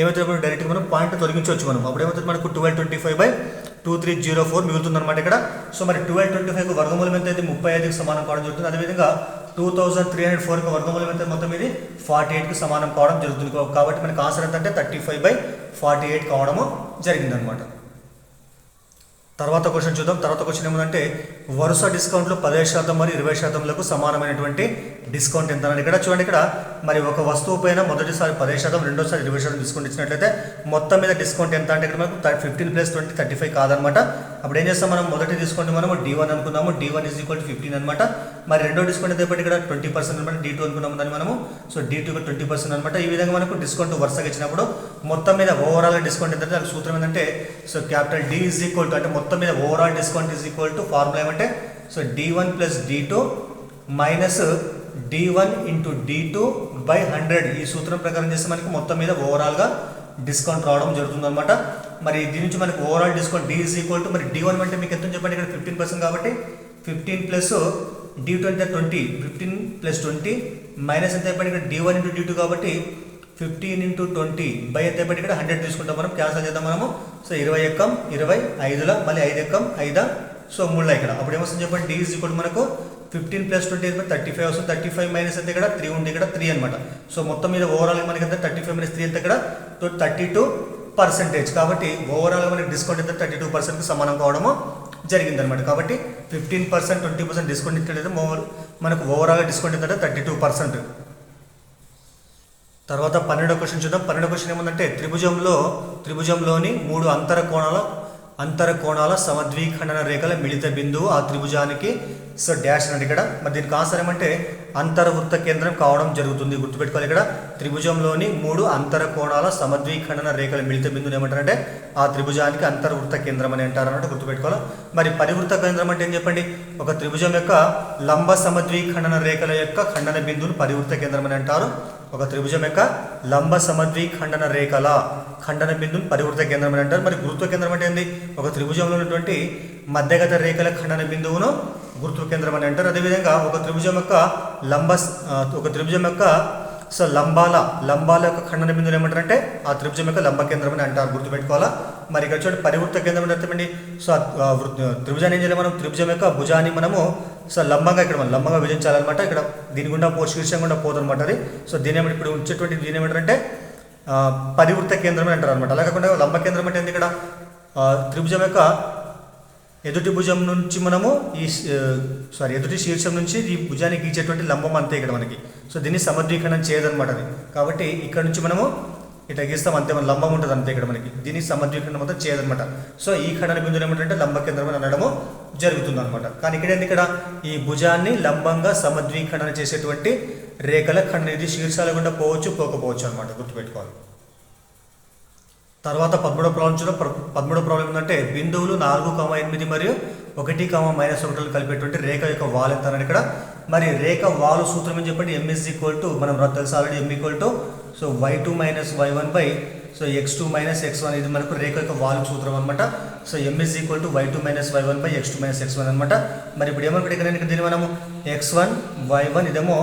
ఏమైతే డైరెక్ట్గా మనం పాయింట్ తొలగించవచ్చు మనం అప్పుడు ఏమవుతుంది మనకు 1225/2304 మిగులుతుంది అనమాట ఇక్కడ సో మరి 1225 వర్గమూలం ఎంత అయితే 35కి సమానం కావడం జరుగుతుంది అదేవిధంగా 2304 వర్గమూలం ఎంత మొత్తం ఇది 48కి సమానం కావడం జరుగుతుంది కాబట్టి మనకు ఆన్సర్ ఎంత అంటే 35/48 కావడము జరిగిందనమాట తర్వాత క్వశ్చన్ చూద్దాం తర్వాత క్వశ్చన్ ఏమంటే వరుస డిస్కౌంట్లు 15% మరియు 20%లకు సమానమైనటువంటి డిస్కౌంట్ ఎంత అని ఇక్కడ చూడండి ఇక్కడ మరి ఒక వస్తువు పైన మొదటిసారి 10% రెండోసారి 20% డిస్కౌంట్ ఇచ్చినట్లయితే మొత్తం మీద డిస్కౌంట్ ఎంత అంటే ఇక్కడ మనకు 15 + 20 35 కాదనమాట అప్పుడు ఏం చేస్తాం మనం మొదటి డిస్కౌంట్ మనము D1 అనుకున్నాము D1 = 15 అనమాట మరి రెండో డిస్కౌంట్ అయితే ఇక్కడ 20% అనమాట D2 అనుకున్నాము దాన్ని మనము సో D2 కు 20% అనమాట ఈ విధంగా మనకు డిస్కౌంట్ వరుసగా ఇచ్చినప్పుడు మొత్తం మీద ఓవరాల్ డిస్కౌంట్ ఎంత దానికి సూత్రం ఏంటంటే సో క్యాపిటల్ D = అంటే మొత్తం మీద ఓవరాల్ డిస్కౌంట్ = ఫార్ములా ఏమంటే so D1 + D2 minus D1 × D2 / 100 ఈ సూత్రం ప్రకారం చేస్తే మనకి మొత్తం మీద ఓవరాల్గా డిస్కౌంట్ రావడం జరుగుతుంది అనమాట మరి దీని నుంచి మనకి ఓవరాల్ డిస్కౌంట్ D = మరి D1 అంటే మీకు ఎంత చెప్పండి ఇక్కడ 15% కాబట్టి 15 + D2 అంటే 20 15 + 20 మైనస్ ఎంత చెప్పండి ఇక్కడ D1 × D2 కాబట్టి 15 × 20 బై ఎంత చెప్పండి ఇక్కడ 100 తీసుకుంటాం మనం క్యాన్సల్ చేద్దాం మనము సో 20 ఎక్కం 20 5ల మళ్ళీ 5 ఎక్కం 5 సో 3ల ఇక్కడ అప్పుడు ఏమొస్తుంది చెప్పండి D = మనకు 15 + 20 35 వస్తుంది 35 మైనస్ ఎంత ఇక్కడ 3 ఉంది ఇక్కడ 3 అనమాట సో మొత్తం మీద ఓవరాల్ మనకి ఎంత 35 - 3 ఎంత ఇక్కడ 32% కాబట్టి ఓవరాల్ మనకి డిస్కౌంట్ ఎంత 32%కి సమానం కావడము జరిగిందనమాట కాబట్టి 15% 20% డిస్కౌంట్ ఇచ్చినట్లయితే మనకు ఓవరాల్ డిస్కౌంట్ ఎంత 32%. తర్వాత 12వ క్వశ్చన్ చూద్దాం 12వ క్వశ్చన్ ఏముందంటే త్రిభుజంలోని 3 అంతర కోణాల సమద్విఖండన రేఖల మిళిత బిందువు ఆ త్రిభుజానికి సో డాష్ అన్నది ఇక్కడ మరి దీనికి ఆన్సర్ ఏమంటే అంతర్వృత్త కేంద్రం కావడం జరుగుతుంది గుర్తుపెట్టుకోవాలి ఇక్కడ త్రిభుజంలోని 3 అంతర కోణాల సమద్విఖండన రేఖల మిళిత బిందువుని ఏమంటారంటే ఆ త్రిభుజానికి అంతర్వృత్త కేంద్రం అని అంటారు అన్నట్టు గుర్తుపెట్టుకోవాలి మరి పరివృత్త కేంద్రం అంటే ఏం చెప్పండి ఒక త్రిభుజం యొక్క లంబ సమద్విఖండన రేఖల యొక్క ఖండన బిందువును పరివృత్త కేంద్రం అని అంటారు ఒక త్రిభుజం యొక్క లంబ సమద్విఖండన రేఖల ఖండన బిందువును పరివృత్త కేంద్రం అని అంటారు మరి గురుత్వ కేంద్రం అంటే ఏంది ఒక త్రిభుజంలో ఉన్నటువంటి మధ్యగత రేఖల ఖండన బిందువును గురుత్వ కేంద్రం అని అంటారు అదేవిధంగా ఒక త్రిభుజం యొక్క సో లంబాల యొక్క ఖండన బిందువులు ఏమంటారంటే ఆ త్రిభుజం యొక్క లంబ కేంద్రం అని అంటారు గుర్తుపెట్టుకోవాలా మరి ఇక్కడ చూడండి పరివృత్త కేంద్రం అంటే అర్థమండి సో త్రిభుజాన్ని ఏం చేయాలి మనం త్రిభుజం యొక్క భుజాన్ని మనము సో లంబంగా ఇక్కడ మనం లంబంగా విభజించాలన్నమాట. ఇక్కడ దీని గుండా శీర్షం గుండా పోదనమాట అది. సో దీని ఏమిటి ఇప్పుడు ఉంచేటువంటి దీని ఏమంటారంటే పరివృత్త కేంద్రం అంటారు అనమాట. అలా కాకుండా లంబ కేంద్రం అంటే ఏంటి, ఇక్కడ త్రిభుజం యొక్క ఎదుటి భుజం నుంచి మనము ఎదుటి శీర్షం నుంచి ఈ భుజానికి గీచేటువంటి లంబం అంతే ఇక్కడ మనకి. సో దీన్ని సమద్విఖండం చేయదనమాట అది. కాబట్టి ఇక్కడ నుంచి మనము ఇట్లా గీస్తాం అంతే, మన లంబం ఉంటుంది అంతే ఇక్కడ మనకి. దీన్ని సమద్విఖండం అంతా చేయదనమాట. సో ఈ ఖండన బిందువులు ఏమంటే లంబ కేంద్రం అని అనడము జరుగుతుంది అనమాట. కానీ ఇక్కడ ఏంది, ఇక్కడ ఈ భుజాన్ని లంబంగా సమద్విఖండన చేసేటువంటి రేఖల ఖండన. ఇది శీర్షాల గుండా పోవచ్చు పోకపోవచ్చు అనమాట, గుర్తుపెట్టుకోవాలి. తర్వాత 13వ ప్రాబ్లం ఏంటంటే బిందువులు 4,8 మరియు 1,-1 కలిపేటువంటి రేఖ యొక్క వాలు ఎంత అని ఇక్కడ. మరి రేఖ వాలు సూత్రం ఏం చెప్పండి, m = మనం తెలుసు already, m = y2 - y1 x2 - x1. ఇది మనకు రేఖ యొక్క వాలు సూత్రం అనమాట. So m = y2 - y1 x2 - x1 అనమాట. మరి ఇప్పుడు ఏమనుకుంటే ఇక్కడ దీన్ని మనము x1 y1 ఇదేమో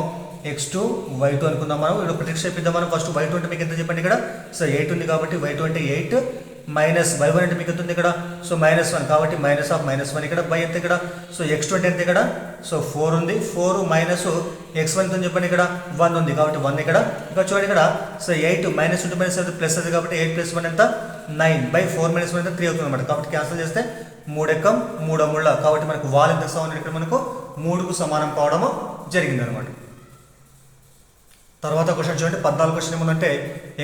x2 y2 అనుకుందాం. మనం ఇప్పుడు ప్రతిక్షేపిద్దాం. మనం ఫస్ట్ y2 అంటే మీకు ఎంత చెప్పండి ఇక్కడ. సో 8 ఉంది కాబట్టి y2 అంటే 8 మైనస్ y1 అంటే మీకు ఎంత ఉంది ఇక్కడ. సో -1 కాబట్టి -1 ఇక్కడ బై ఎంత ఇక్కడ. సో x2 అంటే ఎంత ఇక్కడ. సో 4 ఉంది. 4 మైనస్ x1 ఎంత చెప్పండి ఇక్కడ 1 ఉంది కాబట్టి 1 ఇక్కడ. ఇంకా చూడండి ఇక్కడ. సో 8 -2 - ప్లస్ అది కాబట్టి 8 + 1 ఎంత 9/4 - 1 ఎంత 3 అవుతుంది అనమాట. కాబట్టి క్యాన్సిల్ చేస్తే 3 ఎక్కం 3 ముళ్ళ. కాబట్టి మనకు వాల్ ఎంత సమానం ఇక్కడ మనకు 3కు సమానం కావడము జరిగింది అనమాట. తర్వాత క్వశ్చన్ చూడండి, 14 క్వశ్చన్ ఏమంటే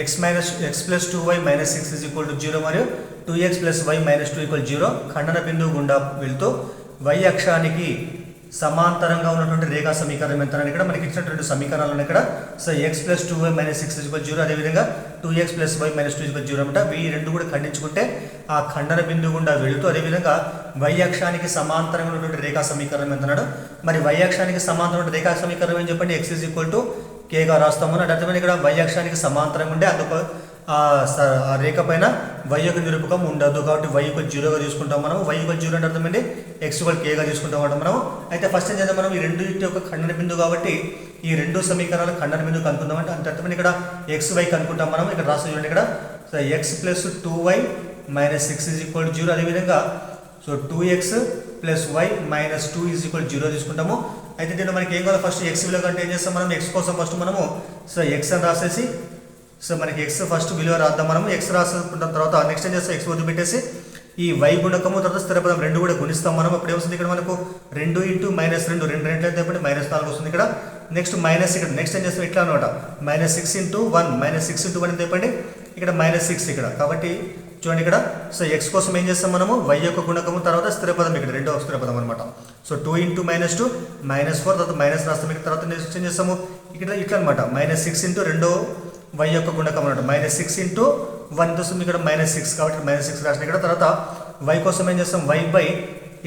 x + 2y - 6 = 0 మరియు 2x + y - 2 = 0 ఖండన బిందువు గుండా వెళ్తూ y అక్షానికి సమాంతరంగా ఉన్నటువంటి రేఖా సమీకరణం ఎంత అని ఇక్కడ మనకి ఇచ్చినటువంటి సమీకరణాలు ఉన్నాయి ఇక్కడ. సో x + 2y - 6 = 0, అదేవిధంగా 2x + y - 2 = 0 అనమాట. ఈ రెండు కూడా ఖండించుకుంటే ఆ ఖండన బిందువు గుండా వెళుతూ అదేవిధంగా y అక్షానికి సమాంతరంగా ఉన్నటువంటి రేఖా సమీకరణం ఎంత అన్నాడు. మరి y అక్షానికి సమాంతరమైన రేఖా సమీకరణం ఏం చెప్పండి, x = k గా రాస్తాము. అంటే అర్థమైంది ఇక్కడ y అక్షానికి సమాంతరంగా ఉండే అందుకు ఆ రేఖ పైన y యొక్క నిరూపకం ఉండదు కాబట్టి y = 0గా తీసుకుంటాం మనం. y = 0 అంటే అర్థమైంది x = k గా తీసుకుంటాం అంటే మనం. అయితే ఫస్ట్ ఏం చేద్దాం, మనం ఈ రెండు యొక్క ఖండన బిందువు కాబట్టి ఈ రెండు సమీకరణాలు ఖండన బిందువు కనుక్కుందాం. అంటే అర్థమైంది ఇక్కడ xy కనుక్కుంటాం మనం. ఇక్కడ రాసి చూడండి ఇక్కడ. సో x + 2y - 6 = 0, అదేవిధంగా సో 2x + y - 2 = 0 తీసుకుంటాము. అయితే దీంట్లో మనకి ఏం కావాలి, ఫస్ట్ x విలువ కంటే ఏం చేస్తాం మనం, x కోసం ఫస్ట్ మనము సో x అని రాసేసి సో మనకి x ఫస్ట్ విలువ రాద్దాం మనము. x రాసుకున్న తర్వాత నెక్స్ట్ ఏం చేస్తాం, x వదిలిపెట్టేసి ఈ y గుణకము తర్వాత స్థిరపదం రెండు కూడా గుణిస్తాం మనం. అప్పుడు ఏమొస్తుంది ఇక్కడ మనకు 2 × -2 2 2 అయితే -4 వస్తుంది ఇక్కడ. నెక్స్ట్ మైనస్ ఇక్కడ నెక్స్ట్ ఏం చేస్తాం ఇట్లా అనమాట, -6 × 1 -6 × 1 ఎంత చెప్పండి ఇక్కడ -6 ఇక్కడ. కాబట్టి చూడండి ఇక్కడ. సో x కోసం ఏం చేస్తాం మనము, y యొక్క గుణకము తర్వాత స్థిరపదం ఇక్కడ రెండో స్థిరపదం అనమాట. సో 2 × -2 -4 తర్వాత మైనస్ రాస్తాం ఇక్కడ. తర్వాత నెక్స్ట్ ఏం చేస్తాము ఇక్కడ ఇట్లా అనమాట, -6 × రెండో y యొక్క గుణకం అనమాట. -6 × 1 వస్తుంది ఇక్కడ -6 కాబట్టి -6 రాసిన ఇక్కడ. తర్వాత y కోసం ఏం చేస్తాం, y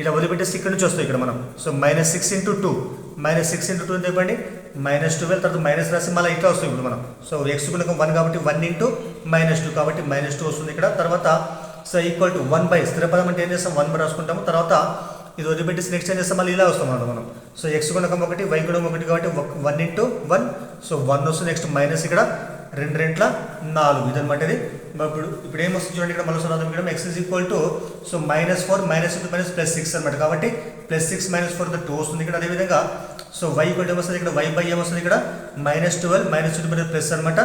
ఇలా వదిలిపెట్టేసి ఇక్కడ నుంచి వస్తాయి ఇక్కడ మనం. సో -6 × 2 -6 × 2 ఎంత చెప్పండి -12 తర్వాత మైనస్ రాసి మళ్ళీ ఇట్లా వస్తుంది ఇప్పుడు మనం. సో x గుణకం 1 కాబట్టి 1 × -2 కాబట్టి -2 వస్తుంది ఇక్కడ. తర్వాత సో = 1 స్థిరపదం అంటే ఏం చేస్తాం 1 రాసుకుంటాము. తర్వాత ఇది వదిలిపెట్టేసి నెక్స్ట్ ఏం చేస్తాం మళ్ళీ ఇలా వస్తాం అన్నమాట మనం. సో x గుణకం 1 y గుణకం 1 కాబట్టి 1 × 1 సో 1 వస్తుంది. నెక్స్ట్ మైనస్ ఇక్కడ 2 × 4 ఇదనమాట ఇది. ఇప్పుడు ఏమొస్తుంది చూడండి ఇక్కడ మళ్ళీ రాద్దాం ఇక్కడ. x సో -4 -2 +6 అనమాట. కాబట్టి +6 - 4 2 వస్తుంది ఇక్కడ. అదేవిధంగా సో y ఏమొస్తుంది ఇక్కడ, y ఏమొస్తుంది ఇక్కడ -12 -2 ప్లస్ అనమాట.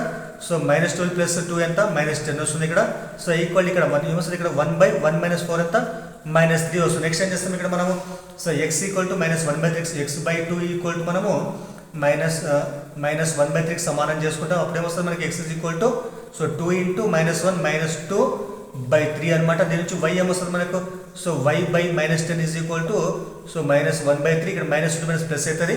సో -12 + 2 ఎంత -10 వస్తుంది ఇక్కడ. సో ఈక్వల్ ఇక్కడ 1 ఏమొస్తుంది ఇక్కడ 1/1 - 4 ఎంత -3 వస్తుంది. నెక్స్ట్ ఏం చేస్తాం ఇక్కడ మనము, సో x = -1/3 x/2 మనము -1/3 సమానం చేసుకుంటాం. అప్పుడు ఏమొస్తుంది మనకి x సో 2 × -1 -2/3 అనమాట. దీని నుంచి y ఏమొస్తుంది మనకు, సో y/-10 సో -1/3 ఇక్కడ -2 ప్లస్ అవుతుంది.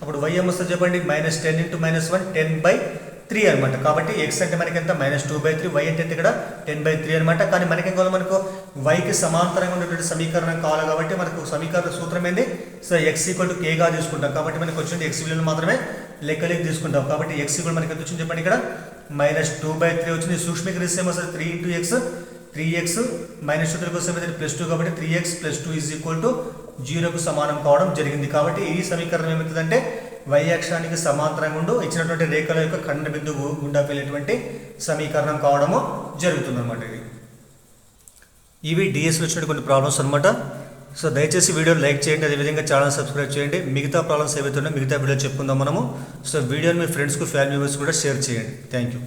అప్పుడు y ఏమొస్తుంది చెప్పండి -10 × -1 10/3 అనమాట. కాబట్టి x అంటే మనకి ఎంత -2/3, y అంటే ఇక్కడ 10/3 అనమాట. కానీ మనకేం కావాలి, మనకు yకి సమాంతరంగా ఉన్నటువంటి సమీకరణం కావాలి కాబట్టి మనకు సమీకరణ సూత్రం ఏంది, సో x = k గా తీసుకుంటాం. కాబట్టి మనకు వచ్చిన x విలువలు మాత్రమే లెక్కలోకి తీసుకుంటాం. కాబట్టి x కూడా మనకి ఎంత వచ్చింది చెప్పండి ఇక్కడ -2/3 వచ్చింది. సూక్ష్మీకరిస్తే ఏమొస్తుంది 3 × x 3x -2 కోసం +2 కాబట్టి 3x + 2 = 0కు సమానం కావడం జరిగింది. కాబట్టి ఈ సమీకరణం ఏమవుతుందంటే y అక్షానికి సమాంతరంగా ఉంటూ ఇచ్చినటువంటి రేఖల యొక్క ఖండన బిందువు గుండా వెళ్ళేటువంటి సమీకరణం కావడము జరుగుతుంది అనమాట. ఇవి డిఎస్లో వచ్చిన కొన్ని ప్రాబ్లమ్స్ అనమాట. సో దయచేసి వీడియోని లైక్ చేయండి, అదేవిధంగా ఛానల్ సబ్స్క్రైబ్ చేయండి. మిగతా ప్రాబ్లమ్స్ ఏవైతే ఉన్నాయో మిగతా వీడియో చెప్పుకుందాం మనము. సో వీడియోని మీ ఫ్రెండ్స్కు ఫ్యామిలీ మెంబర్స్ కూడా షేర్ చేయండి. Thank you.